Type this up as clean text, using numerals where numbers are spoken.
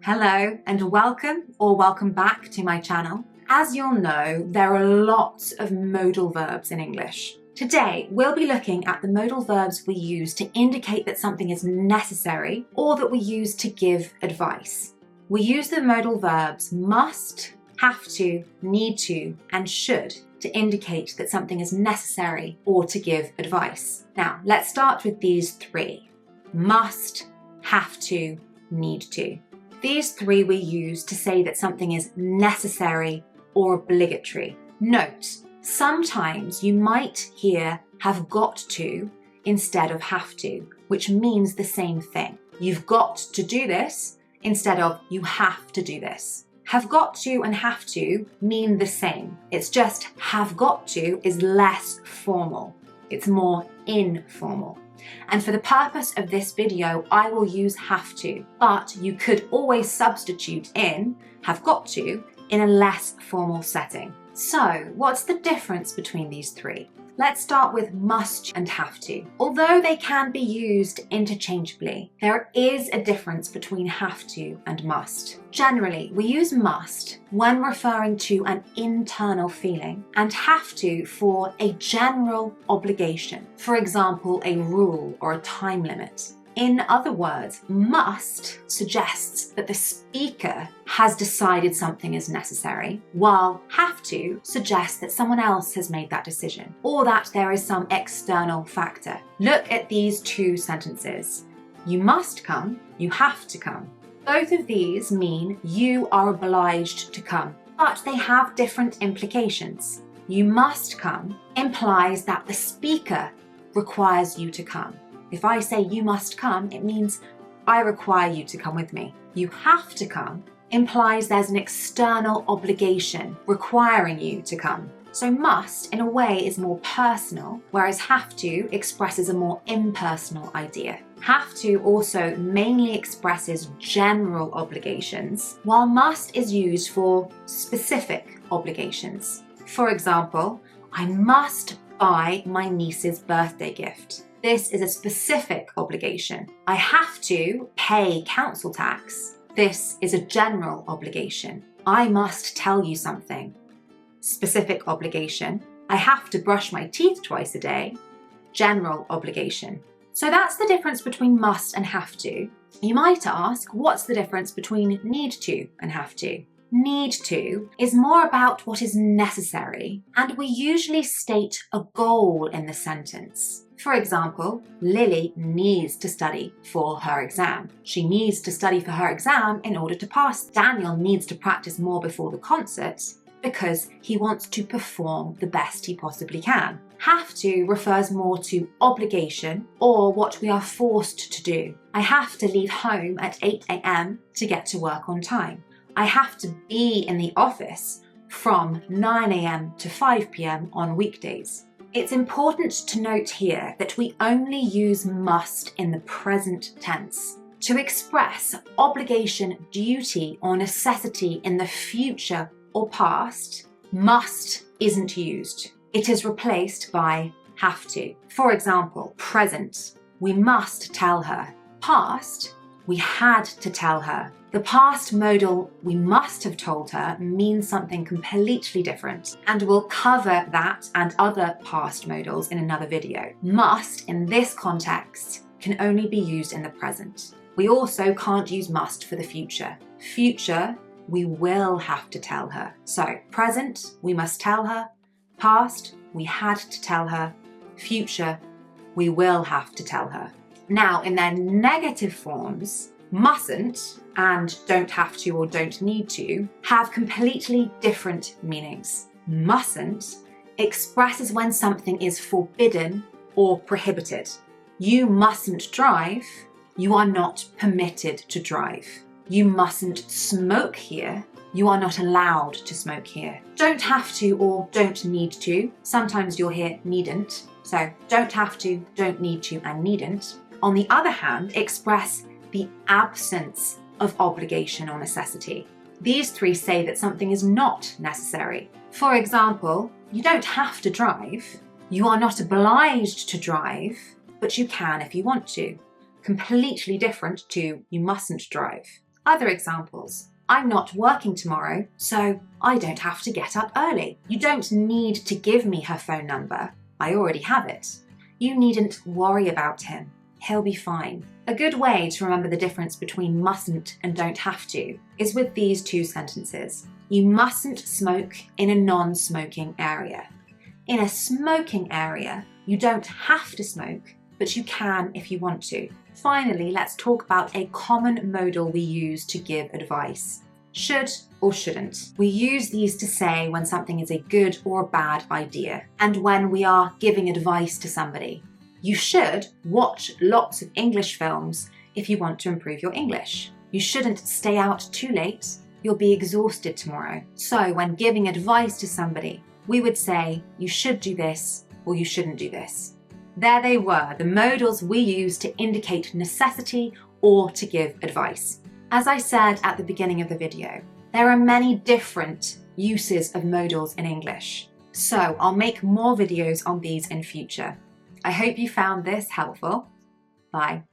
Hello and welcome back to my channel. As you'll know, there are lots of modal verbs in English. Today, we'll be looking at the modal verbs we use to indicate that something is necessary or that we use to give advice. We use the modal verbs must, have to, need to, and should to indicate that something is necessary or to give advice. Now, let's start with these three. Must, have to, need to. These three we use to say that something is necessary or obligatory. Note, sometimes you might hear have got to instead of have to, which means the same thing. You've got to do this instead of you have to do this. Have got to and have to mean the same. It's just have got to is less formal. It's more informal. And for the purpose of this video, I will use have to, but you could always substitute in have got to in a less formal setting. So, what's the difference between these three? Let's start with must and have to. Although they can be used interchangeably, there is a difference between have to and must. Generally, we use must when referring to an internal feeling and have to for a general obligation. For example, a rule or a time limit. In other words, must suggests that the speaker has decided something is necessary, while have to suggests that someone else has made that decision, or that there is some external factor. Look at these two sentences. You must come, you have to come. Both of these mean you are obliged to come, but they have different implications. You must come implies that the speaker requires you to come. If I say you must come, it means I require you to come with me. You have to come implies there's an external obligation requiring you to come. So must, in a way, is more personal, whereas have to expresses a more impersonal idea. Have to also mainly expresses general obligations, while must is used for specific obligations. For example, I must buy my niece's birthday gift. This is a specific obligation. I have to pay council tax. This is a general obligation. I must tell you something. Specific obligation. I have to brush my teeth twice a day. General obligation. So that's the difference between must and have to. You might ask, what's the difference between need to and have to? Need to is more about what is necessary, and we usually state a goal in the sentence. For example, Lily needs to study for her exam. She needs to study for her exam in order to pass. Daniel needs to practice more before the concert because he wants to perform the best he possibly can. Have to refers more to obligation or what we are forced to do. I have to leave home at 8 a.m. to get to work on time. I have to be in the office from 9 a.m. to 5 p.m. on weekdays. It's important to note here that we only use must in the present tense. To express obligation, duty, or necessity in the future or past, must isn't used. It is replaced by have to. For example, present, we must tell her. Past, we had to tell her. The past modal, we must have told her, means something completely different, and we'll cover that and other past modals in another video. Must, in this context, can only be used in the present. We also can't use must for the future. Future, we will have to tell her. So, present, we must tell her. Past, we had to tell her. Future, we will have to tell her. Now, in their negative forms, mustn't and don't have to or don't need to have completely different meanings. Mustn't expresses when something is forbidden or prohibited. You mustn't drive. You are not permitted to drive. You mustn't smoke here. You are not allowed to smoke here. Don't have to or don't need to. Sometimes you'll hear needn't. So don't have to, don't need to, and needn't. On the other hand, express the absence of obligation or necessity. These three say that something is not necessary. For example, you don't have to drive. You are not obliged to drive, but you can if you want to. Completely different to you mustn't drive. Other examples. I'm not working tomorrow, so I don't have to get up early. You don't need to give me her phone number. I already have it. You needn't worry about him. He'll be fine. A good way to remember the difference between mustn't and don't have to is with these two sentences. You mustn't smoke in a non-smoking area. In a smoking area, you don't have to smoke, but you can if you want to. Finally, let's talk about a common modal we use to give advice. Should or shouldn't. We use these to say when something is a good or a bad idea, and when we are giving advice to somebody. You should watch lots of English films if you want to improve your English. You shouldn't stay out too late. You'll be exhausted tomorrow. So when giving advice to somebody, we would say, you should do this or you shouldn't do this. There they were, the modals we use to indicate necessity or to give advice. As I said at the beginning of the video, there are many different uses of modals in English. So I'll make more videos on these in future. I hope you found this helpful. Bye.